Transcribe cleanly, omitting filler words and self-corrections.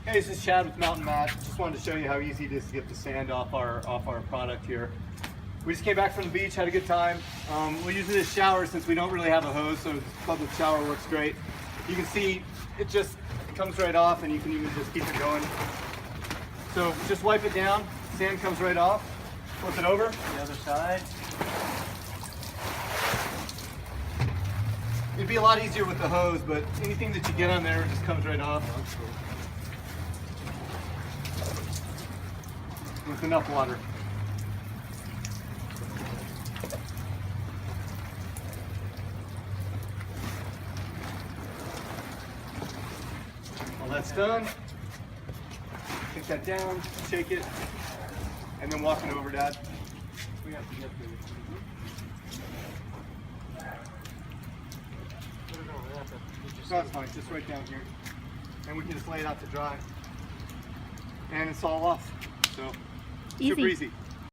Hey, this is Chad with Mountain Mat. Just wanted to show you how easy it is to get the sand off our product here. We just came back from the beach, had a good time. We'll use this shower since we don't really have a hose, so the public shower works great. You can see it just comes right off, and you can even just keep it going. So just wipe it down, sand comes right off. Flip it over, the other side. It'd be a lot easier with the hose, but anything that you get on there just comes right off. With enough water. Well, that's done. Take that down, shake it, and then walk it over, Dad. We have to get through. No, it's fine, just right down here. And we can just lay it out to dry. And it's all off. So, super easy.